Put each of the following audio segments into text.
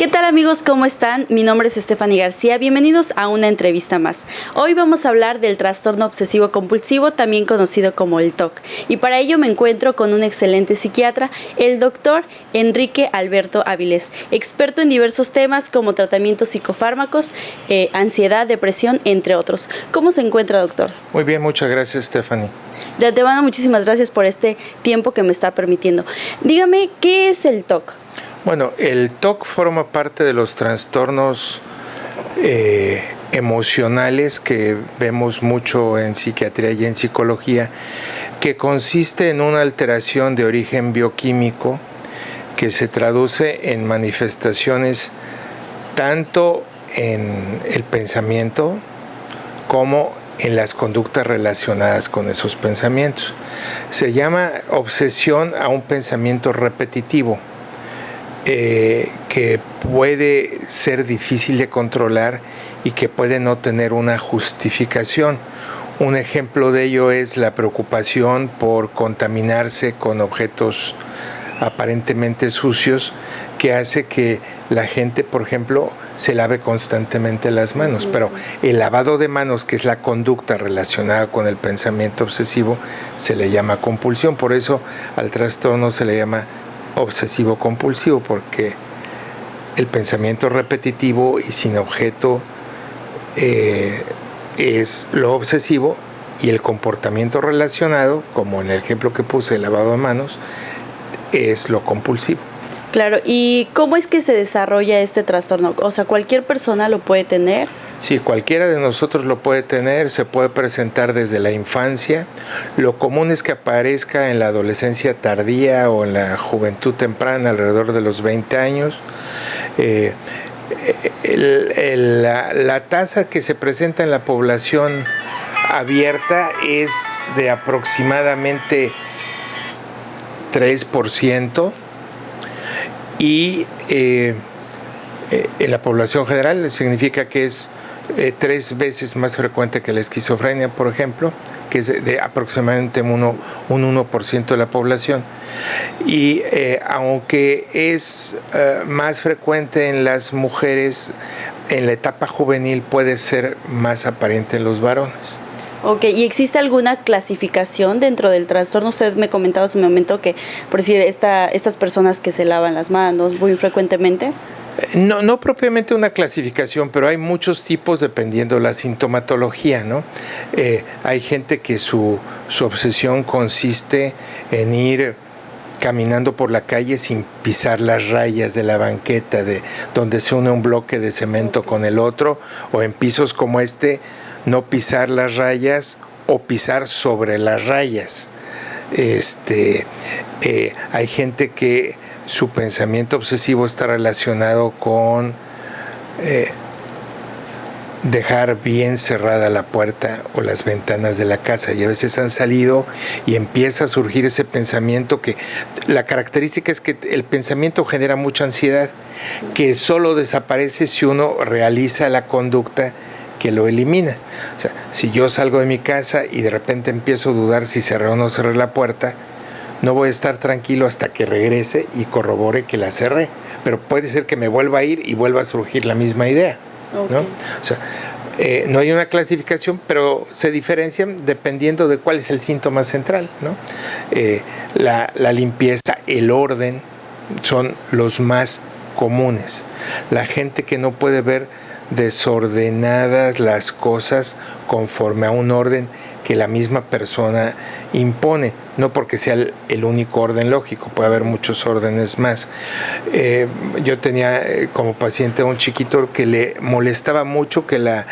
¿Qué tal amigos? ¿Cómo están? Mi nombre es Stephanie García. Bienvenidos a una entrevista más. Hoy vamos a hablar del trastorno obsesivo compulsivo, también conocido como el TOC. Y para ello me encuentro con un excelente psiquiatra, el doctor Enrique Alberto Avilés, experto en diversos temas como tratamientos psicofármacos, ansiedad, depresión, entre otros. ¿Cómo se encuentra, doctor? Muy bien, muchas gracias, Stephanie. De antemano, muchísimas gracias por este tiempo que me está permitiendo. Dígame, ¿qué es el TOC? Bueno, el TOC forma parte de los trastornos emocionales que vemos mucho en psiquiatría y en psicología, que consiste en una alteración de origen bioquímico que se traduce en manifestaciones tanto en el pensamiento como en las conductas relacionadas con esos pensamientos. Se llama obsesión a un pensamiento repetitivo. Que puede ser difícil de controlar y que puede no tener una justificación. Un ejemplo de ello es la preocupación por contaminarse con objetos aparentemente sucios, que hace que la gente, por ejemplo, se lave constantemente las manos. Pero el lavado de manos, que es la conducta relacionada con el pensamiento obsesivo, se le llama compulsión. Por eso al trastorno se le llama obsesivo compulsivo, porque el pensamiento repetitivo y sin objeto es lo obsesivo, y el comportamiento relacionado, como en el ejemplo que puse, el lavado de manos, es lo compulsivo. Claro, ¿y cómo es que se desarrolla este trastorno? O sea, ¿cualquier persona lo puede tener? Sí, cualquiera de nosotros lo puede tener, se puede presentar desde la infancia. Lo común es que aparezca en la adolescencia tardía o en la juventud temprana, alrededor de los 20 años. La tasa que se presenta en la población abierta es de aproximadamente 3%, y en la población general significa que es 3 veces más frecuente que la esquizofrenia, por ejemplo, que es de aproximadamente un 1% de la población. Y aunque es más frecuente en las mujeres, en la etapa juvenil puede ser más aparente en los varones. Ok, ¿y existe alguna clasificación dentro del trastorno? Usted me comentaba hace un momento que, por decir, estas personas que se lavan las manos muy frecuentemente. No propiamente una clasificación, pero hay muchos tipos dependiendo de la sintomatología, ¿no? Hay gente que su obsesión consiste en ir caminando por la calle sin pisar las rayas de la banqueta de donde se une un bloque de cemento con el otro, o en pisos como este, no pisar las rayas o pisar sobre las rayas. Hay gente que su pensamiento obsesivo está relacionado con dejar bien cerrada la puerta o las ventanas de la casa, y a veces han salido y empieza a surgir ese pensamiento, que la característica es que el pensamiento genera mucha ansiedad, que solo desaparece si uno realiza la conducta que lo elimina. O sea, si yo salgo de mi casa y de repente empiezo a dudar si cerré o no cerré la puerta, no voy a estar tranquilo hasta que regrese y corrobore que la cerré. Pero puede ser que me vuelva a ir y vuelva a surgir la misma idea, ¿no? Okay. O sea, no hay una clasificación, pero se diferencian dependiendo de cuál es el síntoma central, ¿no? La limpieza, el orden son los más comunes. La gente que no puede ver desordenadas las cosas conforme a un orden que la misma persona impone, no porque sea el único orden lógico, puede haber muchos órdenes más. Yo tenía como paciente a un chiquito que le molestaba mucho que la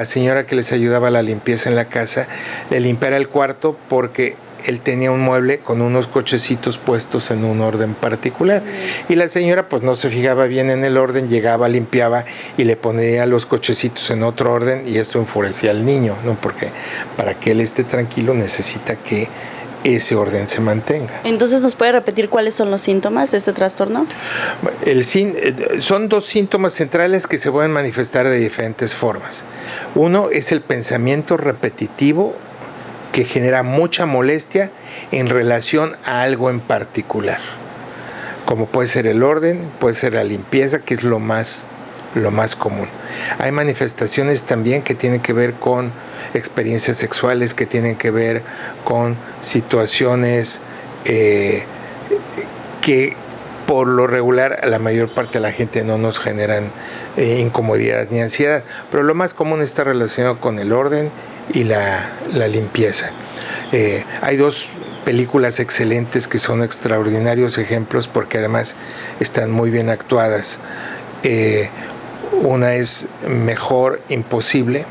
señora que les ayudaba a la limpieza en la casa le limpiara el cuarto, porque él tenía un mueble con unos cochecitos puestos en un orden particular, y la señora pues no se fijaba bien en el orden, llegaba, limpiaba y le ponía los cochecitos en otro orden, y esto enfurecía al niño, ¿no? Porque para que él esté tranquilo necesita que ese orden se mantenga. Entonces, ¿nos puede repetir cuáles son los síntomas de este trastorno? Son 2 síntomas centrales que se pueden manifestar de diferentes formas. Uno es el pensamiento repetitivo, que genera mucha molestia en relación a algo en particular. como puede ser el orden, puede ser la limpieza, que es lo más común. Hay manifestaciones también que tienen que ver con experiencias sexuales, que tienen que ver con situaciones que por lo regular a la mayor parte de la gente no nos generan incomodidad ni ansiedad, pero lo más común está relacionado con el orden y la limpieza. Hay dos películas excelentes que son extraordinarios ejemplos porque además están muy bien actuadas. Una es Mejor Imposible,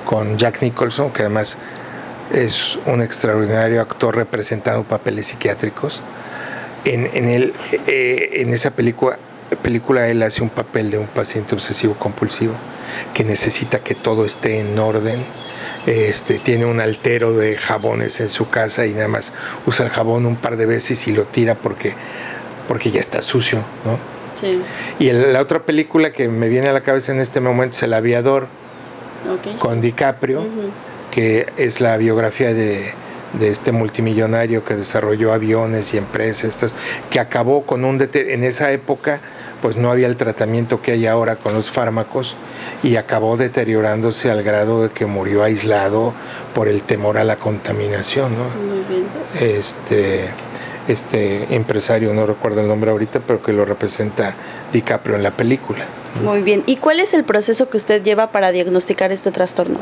con Jack Nicholson, que además es un extraordinario actor representando papeles psiquiátricos. En esa película él hace un papel de un paciente obsesivo compulsivo que necesita que todo esté en orden. Tiene un altero de jabones en su casa y nada más usa el jabón un par de veces y lo tira porque ya está sucio, ¿no? Sí. Y la otra película que me viene a la cabeza en este momento es El Aviador, con DiCaprio, que es la biografía de este multimillonario que desarrolló aviones y empresas, que acabó con en esa época pues no había el tratamiento que hay ahora con los fármacos y acabó deteriorándose al grado de que murió aislado por el temor a la contaminación, ¿no? Muy bien. Este empresario, no recuerdo el nombre ahorita, pero que lo representa DiCaprio en la película. Muy bien. ¿Y cuál es el proceso que usted lleva para diagnosticar este trastorno?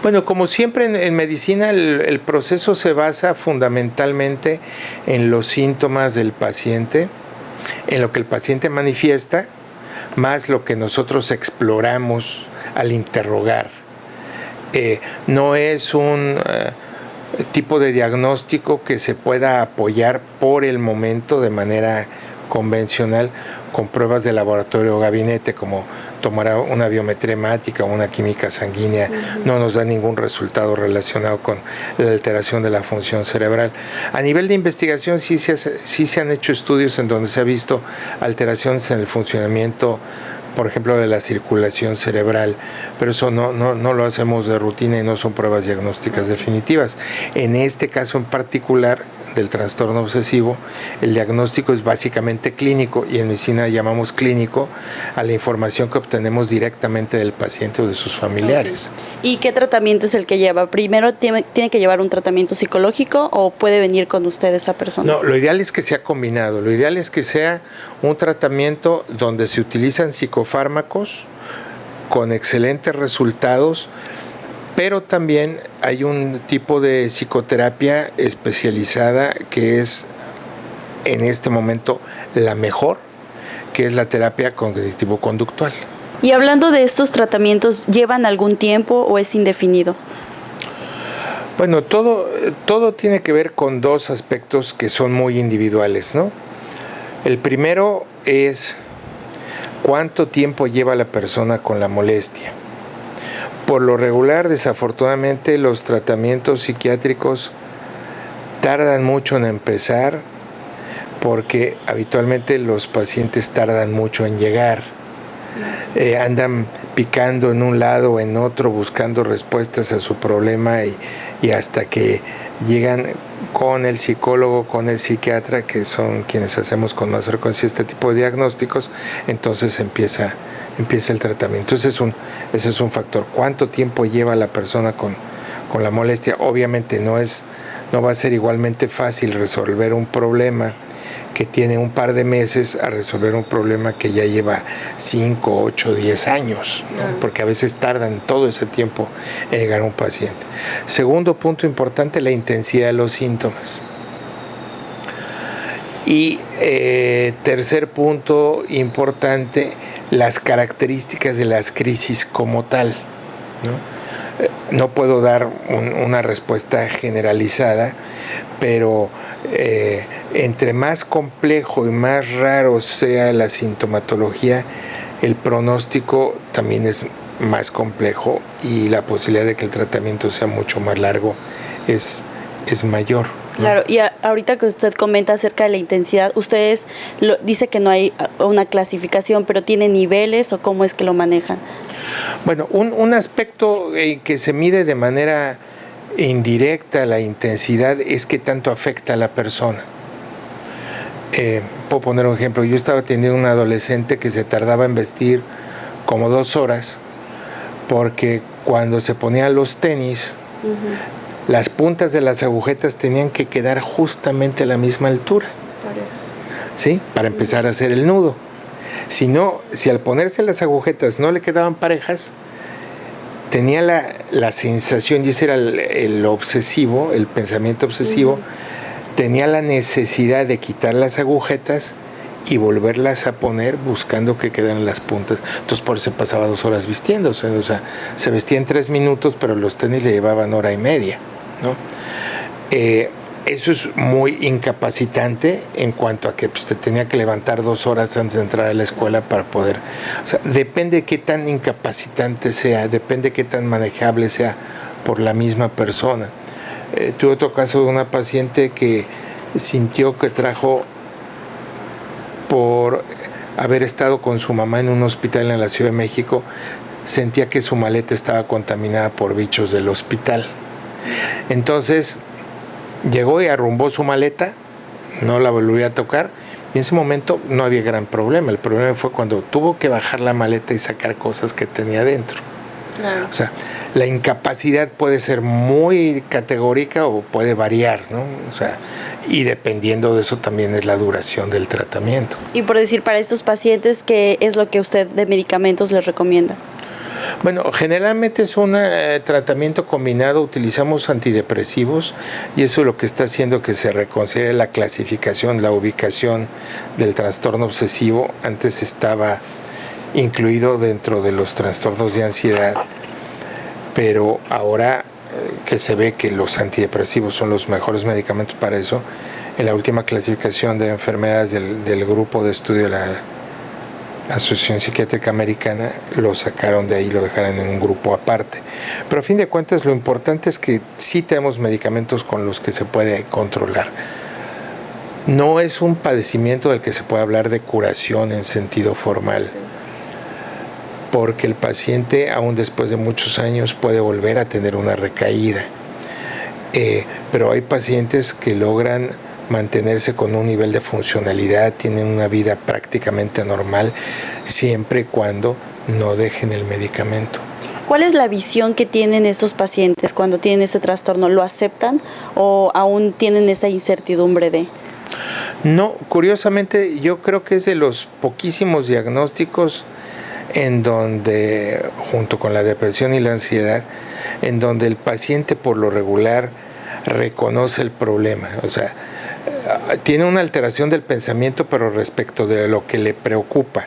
Bueno, como siempre en medicina, el proceso se basa fundamentalmente en los síntomas del paciente, en lo que el paciente manifiesta, más lo que nosotros exploramos al interrogar. No es un tipo de diagnóstico que se pueda apoyar por el momento de manera convencional con pruebas de laboratorio o gabinete, como tomar una biometría hemática o una química sanguínea. No nos da ningún resultado relacionado con la alteración de la función cerebral. A nivel de investigación sí se han hecho estudios en donde se ha visto alteraciones en el funcionamiento, por ejemplo, de la circulación cerebral, pero eso no lo hacemos de rutina y no son pruebas diagnósticas definitivas. En este caso en particular del trastorno obsesivo, el diagnóstico es básicamente clínico y en medicina llamamos clínico a la información que obtenemos directamente del paciente o de sus familiares. ¿Y qué tratamiento es el que lleva? ¿Primero tiene que llevar un tratamiento psicológico o puede venir con usted esa persona? No, lo ideal es que sea combinado. Lo ideal es que sea un tratamiento donde se utilizan psicofármacos con excelentes resultados, pero también hay un tipo de psicoterapia especializada que es en este momento la mejor, que es la terapia cognitivo-conductual. Y hablando de estos tratamientos, ¿llevan algún tiempo o es indefinido? Bueno, todo tiene que ver con dos aspectos que son muy individuales, ¿no? El primero es cuánto tiempo lleva la persona con la molestia. Por lo regular, desafortunadamente, los tratamientos psiquiátricos tardan mucho en empezar porque habitualmente los pacientes tardan mucho en llegar. Andan picando en un lado o en otro buscando respuestas a su problema y hasta que llegan con el psicólogo, con el psiquiatra, que son quienes hacemos con más frecuencia este tipo de diagnósticos, entonces empieza el tratamiento. Ese es un factor. ¿Cuánto tiempo lleva la persona con la molestia? Obviamente no va a ser igualmente fácil resolver un problema que tiene un par de meses a resolver un problema que ya lleva 5, 8, 10 años, ¿no? Porque a veces tardan todo ese tiempo en llegar a un paciente. Segundo punto importante, la intensidad de los síntomas. Y tercer punto importante, las características de las crisis como tal, ¿no? No puedo dar una respuesta generalizada, pero entre más complejo y más raro sea la sintomatología, el pronóstico también es más complejo y la posibilidad de que el tratamiento sea mucho más largo es mayor, ¿no? Claro, y ahorita que usted comenta acerca de la intensidad, ustedes dice que no hay una clasificación, pero ¿tiene niveles o cómo es que lo manejan? Bueno, un aspecto que se mide de manera indirecta la intensidad es qué tanto afecta a la persona. Puedo poner un ejemplo. Yo estaba teniendo un adolescente que se tardaba en vestir como 2 horas porque cuando se ponían los tenis, las puntas de las agujetas tenían que quedar justamente a la misma altura, ¿sí? Para empezar a hacer el nudo. Si no, si al ponerse las agujetas no le quedaban parejas, tenía la sensación, y ese era el obsesivo, el pensamiento obsesivo, tenía la necesidad de quitar las agujetas y volverlas a poner buscando que quedaran las puntas. Entonces por eso pasaba 2 horas vistiéndose, o sea, se vestía en 3 minutos, pero los tenis le llevaban 1 hora y media, ¿no? Eso es muy incapacitante en cuanto a que pues, te tenía que levantar 2 horas antes de entrar a la escuela para poder... O sea, depende de qué tan incapacitante sea, depende de qué tan manejable sea por la misma persona. Tuve otro caso de una paciente que sintió que trajo, por haber estado con su mamá en un hospital en la Ciudad de México, sentía que su maleta estaba contaminada por bichos del hospital. Entonces llegó y arrumbó su maleta, no la volvió a tocar, y en ese momento no había gran problema. El problema fue cuando tuvo que bajar la maleta y sacar cosas que tenía dentro. Claro. O sea, la incapacidad puede ser muy categórica o puede variar, ¿no? O sea, y dependiendo de eso también es la duración del tratamiento. Y por decir, para estos pacientes, ¿qué es lo que usted de medicamentos les recomienda? Bueno, generalmente es un tratamiento combinado, utilizamos antidepresivos y eso es lo que está haciendo que se reconsidere la clasificación, la ubicación del trastorno obsesivo. Antes estaba incluido dentro de los trastornos de ansiedad, pero ahora que se ve que los antidepresivos son los mejores medicamentos para eso, en la última clasificación de enfermedades del grupo de estudio de la Asociación Psiquiátrica Americana, lo sacaron de ahí, lo dejaron en un grupo aparte. Pero a fin de cuentas lo importante es que sí tenemos medicamentos con los que se puede controlar. No es un padecimiento del que se puede hablar de curación en sentido formal, porque el paciente, aún después de muchos años, puede volver a tener una recaída. Pero hay pacientes que logran mantenerse con un nivel de funcionalidad, tienen una vida prácticamente normal, siempre y cuando no dejen el medicamento. ¿Cuál es la visión que tienen estos pacientes cuando tienen este trastorno? ¿Lo aceptan o aún tienen esa incertidumbre de...? No, curiosamente yo creo que es de los poquísimos diagnósticos en donde, junto con la depresión y la ansiedad, en donde el paciente por lo regular reconoce el problema. O sea, tiene una alteración del pensamiento, pero respecto de lo que le preocupa,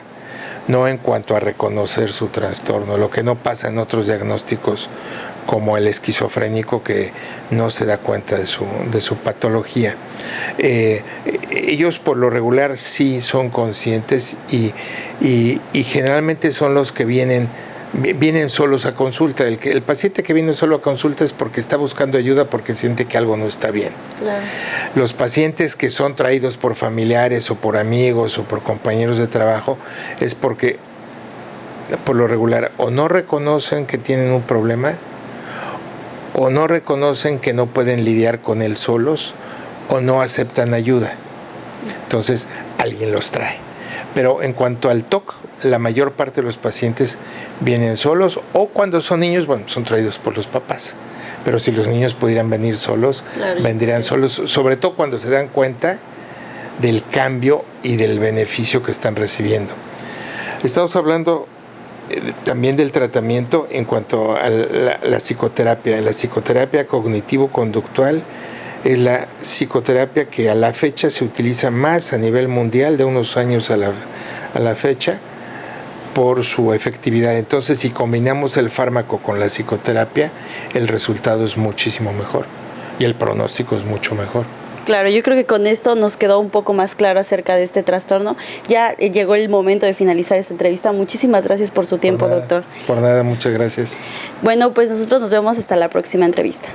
no en cuanto a reconocer su trastorno, lo que no pasa en otros diagnósticos como el esquizofrénico, que no se da cuenta de su patología. Ellos por lo regular sí son conscientes y generalmente son los que vienen solos a consulta. El paciente que viene solo a consulta es porque está buscando ayuda, porque siente que algo no está bien. Claro. Los pacientes que son traídos por familiares o por amigos o por compañeros de trabajo es porque por lo regular o no reconocen que tienen un problema, o no reconocen que no pueden lidiar con él solos, o no aceptan ayuda. Entonces alguien los trae. Pero en cuanto al TOC, la mayor parte de los pacientes vienen solos, o cuando son niños, bueno, son traídos por los papás. Pero si los niños pudieran venir solos, claro, vendrían solos, sobre todo cuando se dan cuenta del cambio y del beneficio que están recibiendo. Estamos hablando también del tratamiento en cuanto a la psicoterapia. La psicoterapia cognitivo-conductual es la psicoterapia que a la fecha se utiliza más a nivel mundial, de unos años a la fecha, por su efectividad. Entonces, si combinamos el fármaco con la psicoterapia, el resultado es muchísimo mejor y el pronóstico es mucho mejor. Claro, yo creo que con esto nos quedó un poco más claro acerca de este trastorno. Ya llegó el momento de finalizar esta entrevista. Muchísimas gracias por su tiempo, doctor. Por nada, muchas gracias. Bueno, pues nosotros nos vemos hasta la próxima entrevista.